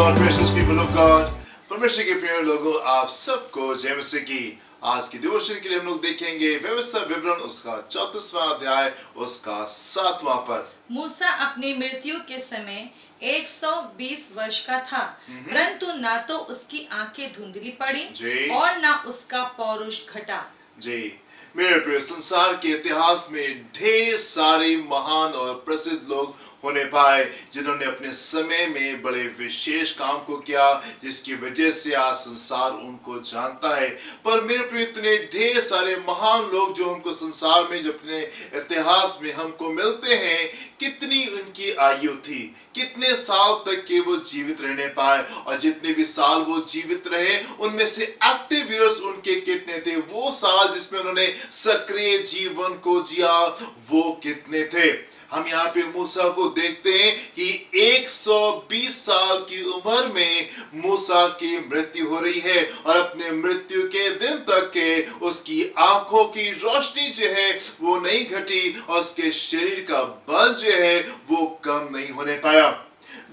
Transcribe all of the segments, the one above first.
Lord, precious people of God, परमेश्वर के प्रिय लोगों, आप सबको जय मसीह की। आज की डिवोशन के लिए हम लोग देखेंगे व्यवस्था विवरण उसका 34वां अध्याय उसका 7वां पद। मूसा अपनी मृत्यु के समय 120 वर्ष का था, परंतु ना तो उसकी आंखें धुंधली पड़ी और ना उसका पौरुष घटा। जी मेरे प्रिय, संसार के इतिहास में ढेर सारे महान और प्रसिद्ध लोग होने पाए जिन्होंने अपने समय में बड़े विशेष काम को किया, जिसकी वजह से आज संसार उनको जानता है। पर मेरे प्रिय, इतने ढेर सारे महान लोग जो हमको संसार में, जो अपने इतिहास में हमको मिलते हैं, कितनी उनकी आयु थी, कितने साल तक के वो जीवित रहने पाए, और जितने भी साल वो जीवित रहे उनमें से एक्टिव ईयर्स उनके कितने थे, वो साल जिसमें उन्होंने सक्रिय जीवन को जिया वो कितने थे। हम यहाँ पे मूसा को देखते हैं कि 120 साल की उम्र में मूसा की मृत्यु हो रही है, और अपने मृत्यु के दिन तक के उसकी आंखों की रोशनी जो है वो नहीं घटी, और उसके शरीर का बल जो है वो कम नहीं होने पाया।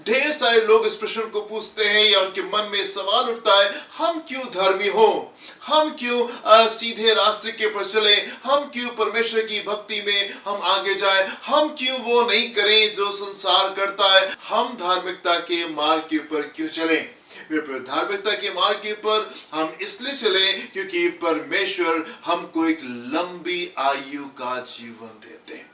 ढेर सारे लोग इस प्रश्न को पूछते हैं या उनके मन में सवाल उठता है, हम क्यों धर्मी हो, हम क्यों सीधे रास्ते के पर चले, हम क्यों परमेश्वर की भक्ति में हम आगे जाएं, हम क्यों वो नहीं करें जो संसार करता है, हम धार्मिकता के मार्ग के ऊपर क्यों चलें। धार्मिकता के मार्ग के ऊपर हम इसलिए चले क्योंकि परमेश्वर हमको एक लंबी आयु का जीवन देते हैं।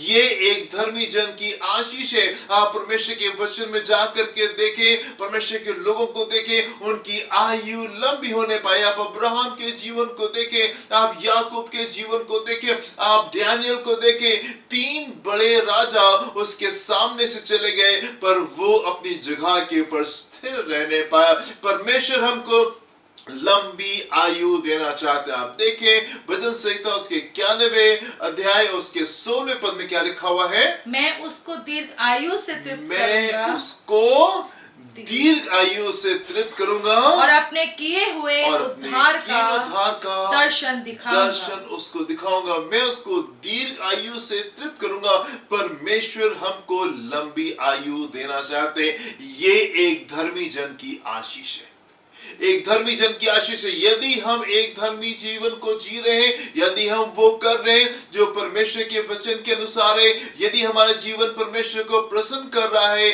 ये एक धर्मी जन की आशीष है। आप परमेश्वर के वचन में जाकर के देखें, परमेश्वर के लोगों को देखें, उनकी आयु लंबी होने पाई। आप अब्राहम के जीवन को देखें, आप याकूब के जीवन को देखें, आप डैनियल को देखें, 3 बड़े राजा उसके सामने से चले गए, पर वो अपनी जगह के ऊपर स्थिर रहने पाया। परमेश्वर हमको लंबी आयु देना चाहते हैं। आप देखें भजन संहिता उसके 91 अध्याय उसके 16वें पद में क्या लिखा हुआ है, मैं उसको दीर्घ आयु से तृप्त करूंगा, मैं उसको दीर्घ आयु से तृप्त करूंगा, और अपने किए हुए उद्धार का दर्शन उसको दिखाऊंगा। मैं उसको दीर्घ आयु से तृप्त करूंगा। परमेश्वर हमको लंबी आयु देना चाहते हैं। ये एक धर्मी जन की आशीष है, एक धर्मी जन की आशीष है। यदि हम एक धर्मी जीवन को जी रहे हैं, यदि हम वो कर रहे हैं जो परमेश्वर के वचन के अनुसार है, यदि हमारा जीवन परमेश्वर को प्रसन्न कर रहा है,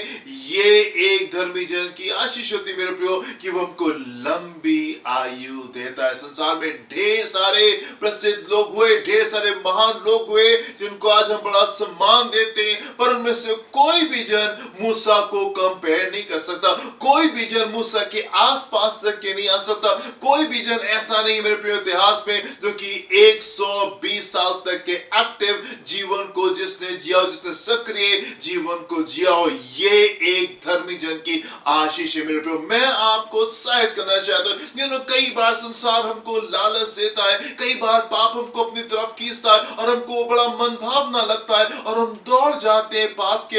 ये एक धर्मी जन की आशीष होती है मेरे प्रियो, कि वो हमको लंबी आयु देता है। संसार में ढेर सारे प्रसिद्ध लोग हुए, ढेर सारे महान लोग हुए जिनको आज हम बड़ा सम्मान देते हैं, पर उनमें से कोई भी जन मूसा को कंपेयर नहीं कर सकता, कोई भी जन मूसा के आसपास के नहीं आ सकता। कोई भी जन ऐसा नहीं मेरे प्रिय इतिहास में जो कि 120 साल तक के एक्टिव जीवन को जिसने जिया, जिसने सक्रिय जीवन को जिया हो। ये एक धर्मी जन की आशीष है मेरे प्रिय। मैं आपको उत्साहित करना चाहता हूं। कई बार संसार हमको लालच देता है, कई बार पाप हमको अपनी तरफ खींचता है, और हमको बड़ा मन भावना लगता है, और हम दौड़ जाते हैं पाप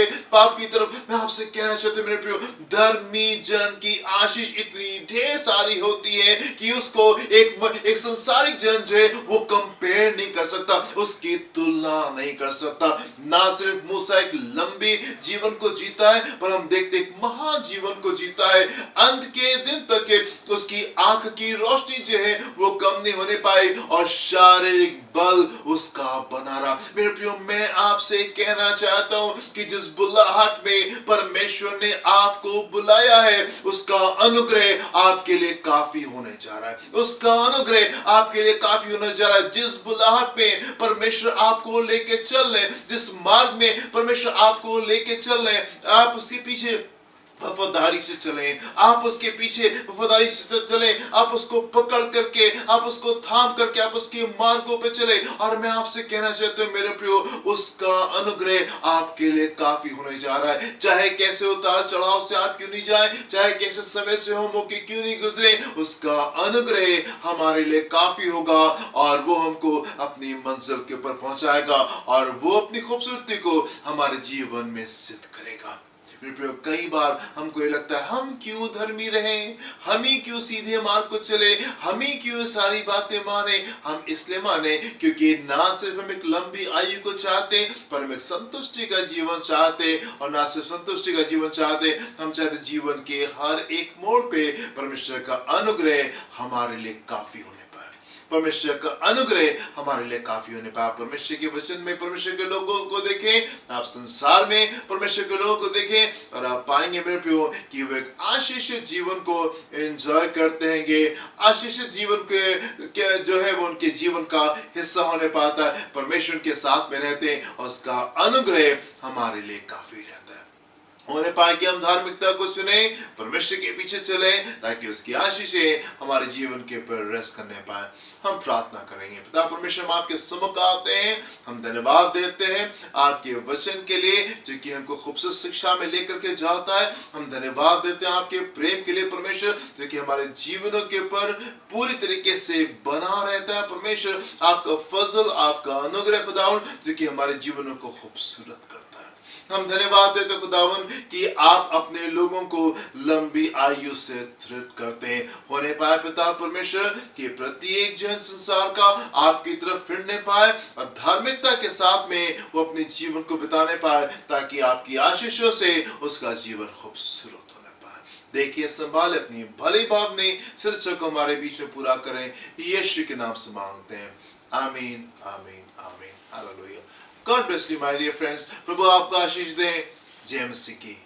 की तरफ। मैं आपसे कहना चाहता हूं मेरे प्रिय, धर्मी जन की आशीष इतनी ढेर सारी होती है कि उसको एक संसारिक जन जो है वो कंपेयर नहीं कर सकता, उसकी तुलना नहीं कर सकता। ना सिर्फ मूसा एक लंबी जीवन को जीता है, पर हम देखते एक महान जीवन को जीता है। अंत के दिन तक उसकी आंख की रोशनी जो है वो कम नहीं होने पाई, और शारीरिक बल उसका बना रहा। मेरे प्रियो, मैं आपसे कहना चाहता हूं कि जिस बुलाहट में परमेश्वर ने आपको बुलाया है, उसका अनुग्रह आपके लिए काफी होने जा रहा है, उसका अनुग्रह आपके लिए काफी होने जा रहा है। जिस बुलाहट में परमेश्वर आपको लेके चल रहे, जिस मार्ग में परमेश्वर आपको लेके चल रहे, आप उसके पीछे वफादारी से चलें, आप उसके पीछे वफादारी से चलें, आप उसको पकड़ करके, आप उसको थाम करके, आप उसके मार्गों पे चले। और मैं आपसे कहना चाहता हूं मेरे प्रियो, उसका अनुग्रह आपके लिए काफी होने जा रहा है। चाहे कैसे उतार चढ़ाव से आप क्यों नहीं जाए, चाहे कैसे समय से हो मौके क्यों नहीं गुजरे, उसका अनुग्रह हमारे लिए काफी होगा, और वो हमको अपनी मंजिल के ऊपर पहुंचाएगा, और वो अपनी खूबसूरती को हमारे जीवन में सिद्ध करेगा। मेरे प्रियो, कई बार हमको ये लगता है हम क्यों धर्मी रहें, हम ही क्यों सीधे मार्ग को चले, हम ही क्यों सारी बातें माने। हम इसलिए माने क्योंकि ना सिर्फ हम एक लंबी आयु को चाहते, पर हम एक संतुष्टि का जीवन चाहते। और ना सिर्फ संतुष्टि का जीवन चाहते, हम चाहते जीवन के हर एक मोड़ पे परमेश्वर का अनुग्रह हमारे लिए काफी होने पाए, परमेश्वर का अनुग्रह हमारे लिए काफी होने पाए। परमेश्वर के वचन में परमेश्वर के लोगों को देखें, आप संसार में परमेश्वर के लोगों को देखें और आप पाएंगे मेरे प्रियो कि वो एक आशीषित जीवन को एंजॉय करते हैं। आशीषित जीवन के जो है वो उनके जीवन का हिस्सा होने पाता है, परमेश्वर के साथ में रहते हैं और उसका अनुग्रह हमारे लिए काफी रहता है। होने पाए कि हम धार्मिकता को चुने, परमेश्वर के पीछे चले, ताकि उसकी आशीषें हमारे जीवन के ऊपर रेस्ट करने पाए। हम प्रार्थना करेंगे। पिता परमेश्वर, हम आपके सम्मुख आते हैं, हम धन्यवाद देते हैं आपके वचन के लिए जो कि हमको खूबसूरत शिक्षा में लेकर के जाता है। हम धन्यवाद देते हैं आपके प्रेम के लिए परमेश्वर, जो कि हमारे जीवनों के ऊपर पूरी तरीके से बना रहता है। परमेश्वर, आपका फजल, आपका अनुग्रह खुदावन, जो कि हमारे जीवनों को खूबसूरत करता है। हम धन्यवाद देते खुदावन कि आप अपने लोगों को लंबी आयु से तृप्त करते हैं। होने पाए पिता परमेश्वर कि प्रत्येक जन संसार का आपकी तरफ फिरने पाए और धार्मिकता के साथ में वो अपने जीवन को बिताने पाए, ताकि आपकी आशीषों से उसका जीवन खूबसूरत होने पाए। देखिए, संभाले अपनी भली भावनी शिक्षा को हमारे बीच में पूरा करें, यीशु के नाम से मांगते हैं, आमीन आमीन आमीन। Hallelujah. God bless you, my dear friends. प्रभु आपको आशीष दें। जय मसीह की।